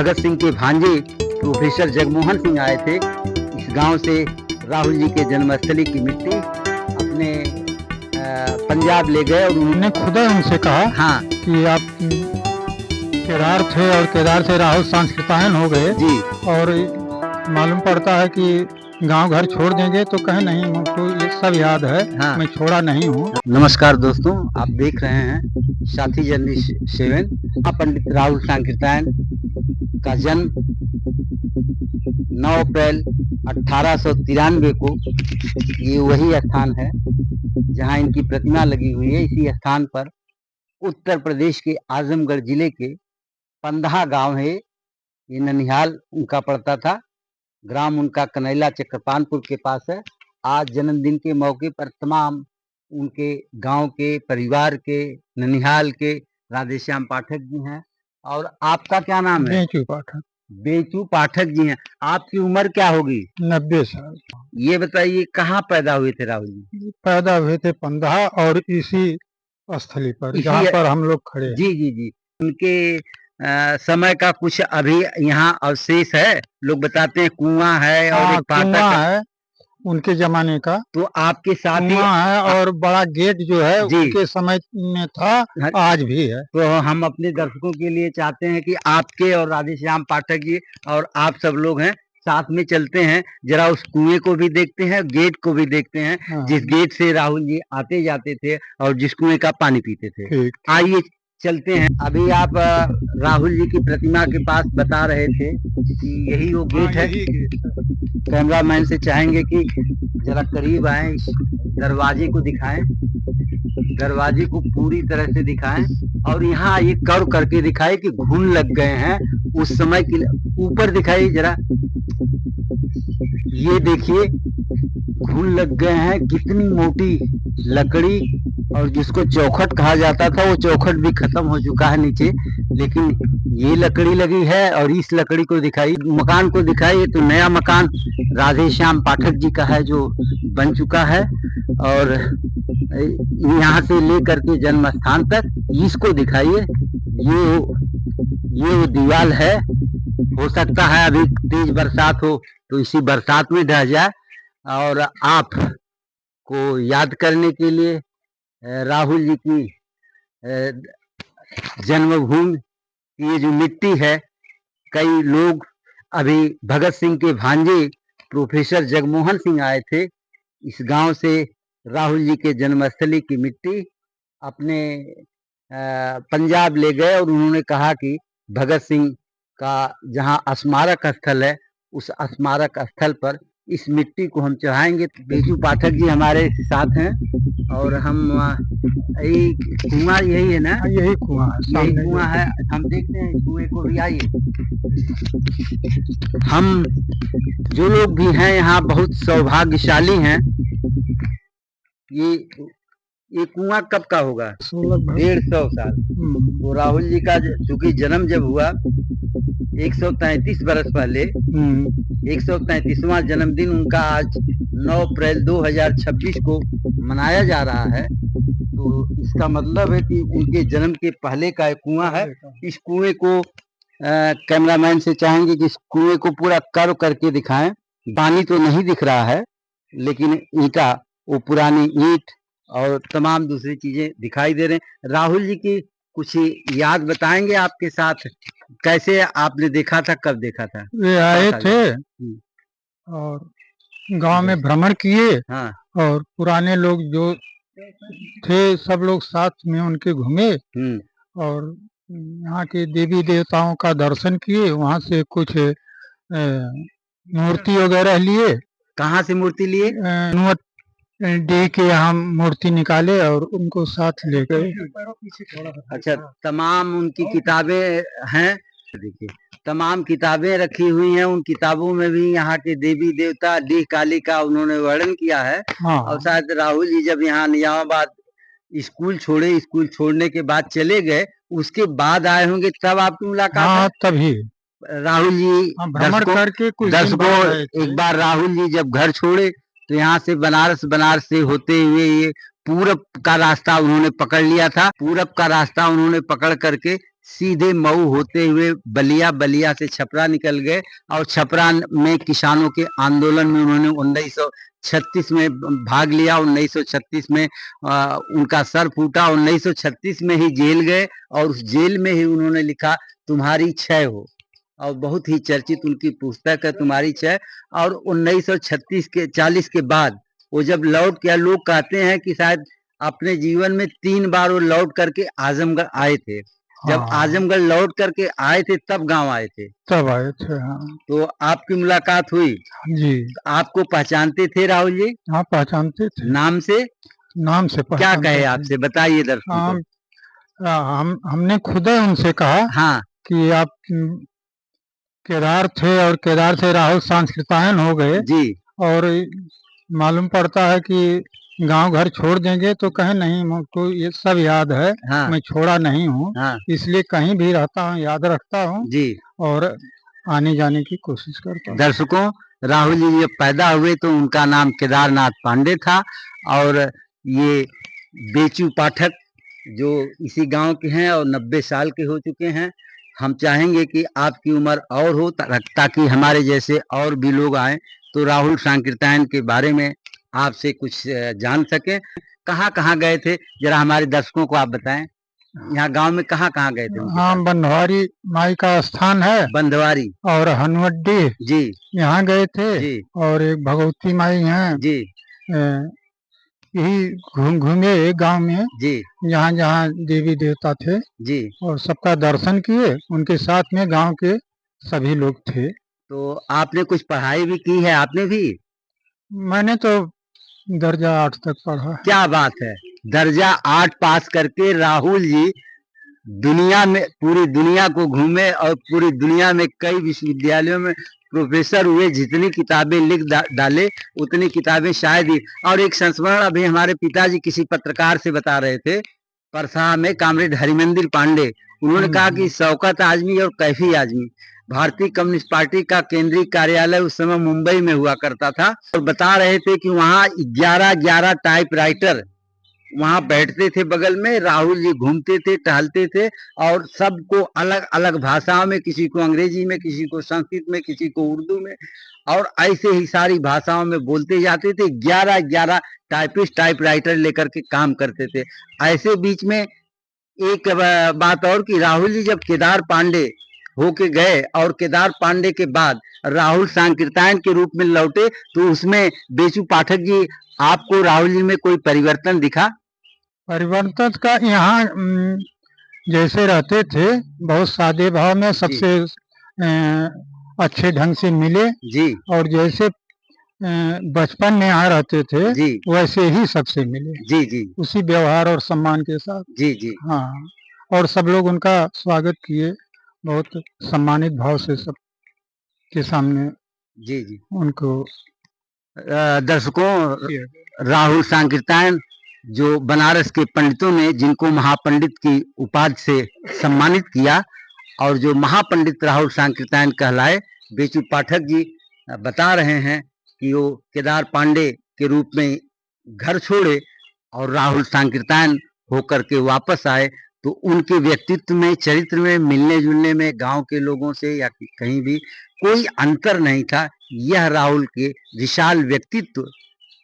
भगत सिंह के भांजे प्रोफेसर जगमोहन सिंह आए थे। इस गांव से राहुल जी के जन्मस्थली की मिट्टी अपने पंजाब ले गए और उन्होंने खुदा उनसे कहा हाँ कि आप केदार थे और केदार से राहुल सांस्कृतायन हो गए जी। और मालूम पड़ता है कि गांव घर छोड़ देंगे तो कहे नहीं, मुझको ये सब याद है। हाँ। मैं छोड़ा नहीं हूँ। नमस्कार दोस्तों, आप देख रहे हैं साथी जर्नी 7। पंडित राहुल सांकृतायन का जन्म 9 अप्रैल 1893 को, ये वही स्थान है जहां इनकी प्रतिमा लगी हुई है। इसी स्थान पर उत्तर प्रदेश के आजमगढ़ जिले के पंदहा गांव है, ये ननिहाल उनका पड़ता था। ग्राम उनका कनैला चक्रपानपुर के पास है। आज जन्मदिन के मौके पर तमाम उनके गांव के, परिवार के, ननिहाल के राधेश्याम पाठक जी हैं। और आपका क्या नाम है? बेचू पाठक। बेचू पाठक जी हैं। आपकी उम्र क्या होगी? 90 साल। ये बताइए, कहाँ पैदा हुए थे राहुल जी? पैदा हुए थे पंदहा और इसी स्थली पर जहाँ पर हम लोग खड़े हैं। जी जी जी। उनके समय का कुछ अभी यहाँ अवशेष है। लोग बताते हैं कुआं है और एक कुआं है उनके जमाने का। तो आपके साथ ही है और बड़ा गेट जो है उनके समय में था, आज भी है। तो हम अपने दर्शकों के लिए चाहते हैं कि आपके और राधेश्याम पाठक जी और आप सब लोग हैं, साथ में चलते हैं, जरा उस कुएं को भी देखते हैं, गेट को भी देखते हैं। जिस गेट से राहुल जी आते जाते थे और जिस कुएं का पानी पीते थे। आइए चलते हैं। अभी आप राहुल जी की प्रतिमा के पास बता रहे थे कि यही वो गेट है। कैमरामैन से चाहेंगे कि जरा करीब आए, दरवाजे को दिखाएं, दरवाजे को पूरी तरह से दिखाएं और यहाँ ये कर्व करके दिखाए कि घुन लग गए हैं उस समय के। ऊपर दिखाइए जरा, ये देखिए घुन लग गए हैं। कितनी मोटी लकड़ी, और जिसको चौखट कहा जाता था वो चौखट भी खत्म हो चुका है नीचे, लेकिन ये लकड़ी लगी है। और इस लकड़ी को दिखाई, मकान को दिखाई, तो नया मकान राधेश्याम पाठक जी का है जो बन चुका है। और यहाँ से लेकर के जन्म स्थान तक इसको दिखाइए। ये वो दीवार है। हो सकता है अभी तेज बरसात हो तो इसी बरसात में ढह जाए। और आप को याद करने के लिए राहुल जी की जन्मभूमि की ये जो मिट्टी है, कई लोग, अभी भगत सिंह के भांजे प्रोफेसर जगमोहन सिंह आए थे। इस गांव से राहुल जी के जन्मस्थली की मिट्टी अपने पंजाब ले गए और उन्होंने कहा कि भगत सिंह का जहां स्मारक स्थल है, उस स्मारक स्थल पर इस मिट्टी को हम चढ़ाएंगे। बेचू पाठक जी हमारे साथ हैं और हम कुआं यही है ना? यही कुआं है। हम देखते हैं इस कुएं को भी। आइए, हम जो लोग भी हैं यहाँ बहुत सौभाग्यशाली हैं। ये कुआं कब का होगा? 150 साल। तो राहुल जी का चूंकि जन्म जब हुआ 133 बरस पहले, 133वां जन्मदिन उनका आज 9 अप्रैल 2026 को मनाया जा रहा है। तो इसका मतलब है कि उनके जन्म के पहले का कुआं है। इस कुएं को कैमरामैन से चाहेंगे कि इस कुएं को पूरा कर्व करके दिखाएं। पानी तो नहीं दिख रहा है, लेकिन ईंटा, वो पुरानी ईंट और तमाम दूसरी चीजें दिखाई दे रहे हैं। राहुल जी की कुछ याद बताएंगे आपके साथ? कैसे आपने देखा था, कब देखा था? वे आए थे और गांव में भ्रमण किए। हाँ। और पुराने लोग जो थे सब लोग साथ में उनके घूमे और यहाँ के देवी देवताओं का दर्शन किए। वहाँ से कुछ मूर्ति वगैरह लिए। कहाँ से मूर्ति लिए? डी के यहाँ मूर्ति निकाले और उनको साथ ले गए। अच्छा, तमाम उनकी किताबें हैं। देखिए, तमाम किताबें रखी हुई हैं। उन किताबों में भी यहाँ के देवी देवता, डीह काली का उन्होंने वर्णन किया है। और शायद राहुल जी जब यहाँ निजामाबाद स्कूल छोड़े, स्कूल छोड़ने के बाद चले गए, उसके बाद आए होंगे, तब आपकी मुलाकात? तभी राहुल जी भ्रमण करके एक बार राहुल जी जब घर छोड़े तो यहाँ से बनारस से होते हुए ये पूरब का रास्ता उन्होंने पकड़ लिया था। पूरब का रास्ता उन्होंने पकड़ करके सीधे मऊ होते हुए बलिया, बलिया से छपरा निकल गए और छपरा में किसानों के आंदोलन में उन्होंने 1936 में भाग लिया। 1936 में उनका सर फूटा। 1936 में ही जेल गए और उस जेल में ही उन्होंने लिखा तुम्हारी क्षय हो, और बहुत ही चर्चित उनकी पुस्तक है तुम्हारी क्षय। और 1936 के 40 के बाद वो जब लौट के, लोग कहते हैं कि शायद अपने जीवन में 3 बार वो लौट करके आजमगढ़ आए थे। जब आजमगढ़ लौट करके आए थे तब गांव आए थे, तब आए थे। हाँ, तो आपकी मुलाकात हुई जी। आपको पहचानते थे राहुल जी? हाँ, पहचानते थे। नाम से? नाम से क्या कहे आपसे, बताइए दर्शकों को। हमने खुद ही उनसे कहा हाँ कि आप केदार थे और केदार से राहुल सांस्कृतायन हो गए जी। और मालूम पड़ता है कि गांव घर छोड़ देंगे, तो कहे नहीं, मुझको ये सब याद है। हाँ मैं छोड़ा नहीं हूँ। हाँ इसलिए कहीं भी रहता हूँ याद रखता हूँ जी, और आने जाने की कोशिश करता हूँ। दर्शकों, राहुल जी जब पैदा हुए तो उनका नाम केदारनाथ पांडे था, और ये बेचू पाठक जो इसी गांव के हैं और 90 साल के हो चुके हैं। हम चाहेंगे कि आपकी उम्र और हो ताकि हमारे जैसे और भी लोग आए तो राहुल सांकृत्यायन के बारे में आपसे कुछ जान सकें। कहाँ कहाँ गए थे, जरा हमारे दर्शकों को आप बताएं। यहाँ गांव में कहाँ कहाँ गए थे उनके हाँ, साथ? बंधवारी माई का स्थान है, बंधवारी और हनुवड्डी जी यहाँ गए थे जी और एक भगवती माई हैं जी यही घूमे गांव में, जी जहाँ जहाँ देवी देवता थे जी। और सबका दर्शन किए। उनके साथ में गांव के सभी लोग थे। तो आपने कुछ पढ़ाई भी की है? आपने भी? मैंने तो दर्जा 8 तक पढ़ा। क्या बात है, दर्जा 8 पास करके राहुल जी दुनिया में, पूरी दुनिया को घूमे और पूरी दुनिया में कई विश्वविद्यालयों में प्रोफेसर हुए। जितनी किताबें लिख डाले उतनी किताबें शायद ही। और एक संस्मरण अभी हमारे पिताजी किसी पत्रकार से बता रहे थे, परसा में कामरेड हरिमंदिर पांडे, उन्होंने कहा कि शौकत आजमी और कैफी आजमी, भारतीय कम्युनिस्ट पार्टी का केंद्रीय कार्यालय उस समय मुंबई में हुआ करता था, और बता रहे थे कि वहाँ 11 टाइपराइटर वहां बैठते थे बगल में। राहुल जी घूमते थे, टहलते थे और सबको अलग अलग भाषाओं में, किसी को अंग्रेजी में, किसी को संस्कृत में, किसी को उर्दू में, और ऐसे ही सारी भाषाओं में बोलते जाते थे। 11 टाइपिस्ट टाइपराइटर लेकर के काम करते थे। ऐसे बीच में एक बात और कि राहुल जी जब केदार पांडे होके गए और केदार पांडे के बाद राहुल सांकृत्यायन के रूप में लौटे, तो उसमें बेचू पाठक जी आपको राहुल जी में कोई परिवर्तन दिखा? परिवर्तन का यहाँ जैसे रहते थे बहुत सादे भाव में, सबसे अच्छे ढंग से मिले जी, और जैसे बचपन में यहाँ रहते थे जी वैसे ही सबसे मिले, जी जी उसी व्यवहार और सम्मान के साथ। जी जी। हाँ, और सब लोग उनका स्वागत किए, बहुत सम्मानित भाव से सब के सामने जी जी। उनको दर्शकों, राहुल सांकृत्यायन जो बनारस के पंडितों ने जिनको महापंडित की उपाधि से सम्मानित किया, और जो महापंडित राहुल सांकृत्यायन कहलाए, बेचू पाठक जी बता रहे हैं कि वो केदार पांडे के रूप में घर छोड़े और राहुल सांकृत्यायन होकर के वापस आए, तो उनके व्यक्तित्व में, चरित्र में, मिलने जुलने में गांव के लोगों से या कहीं भी कोई अंतर नहीं था। यह राहुल के विशाल व्यक्तित्व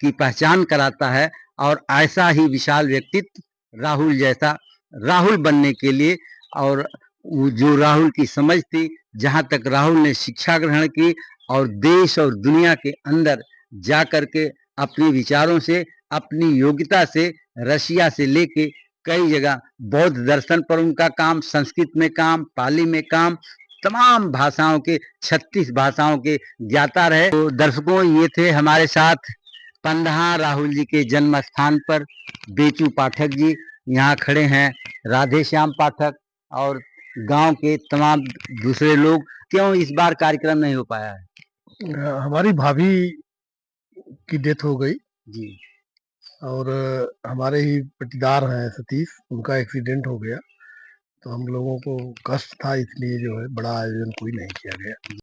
की पहचान कराता है, और ऐसा ही विशाल व्यक्तित्व राहुल जैसा राहुल बनने के लिए, और जो राहुल की समझ थी, जहां तक राहुल ने शिक्षा ग्रहण की और देश और दुनिया के अंदर जा करके अपने विचारों से, अपनी योग्यता से, रशिया से लेके कई जगह बौद्ध दर्शन पर उनका काम, संस्कृत में काम, पाली में काम, तमाम भाषाओं के 36 भाषाओं के ज्ञाता रहे। तो दर्शकों, ये थे हमारे साथ पंदहा राहुल जी के जन्म स्थान पर बेचू पाठक जी। यहाँ खड़े हैं राधे श्याम पाठक और गांव के तमाम दूसरे लोग। क्यों इस बार कार्यक्रम नहीं हो पाया है? हमारी भाभी की डेथ हो गई जी और हमारे ही पटीदार हैं सतीश, उनका एक्सीडेंट हो गया, तो हम लोगों को कष्ट था, इसलिए जो है बड़ा आयोजन कोई नहीं किया गया।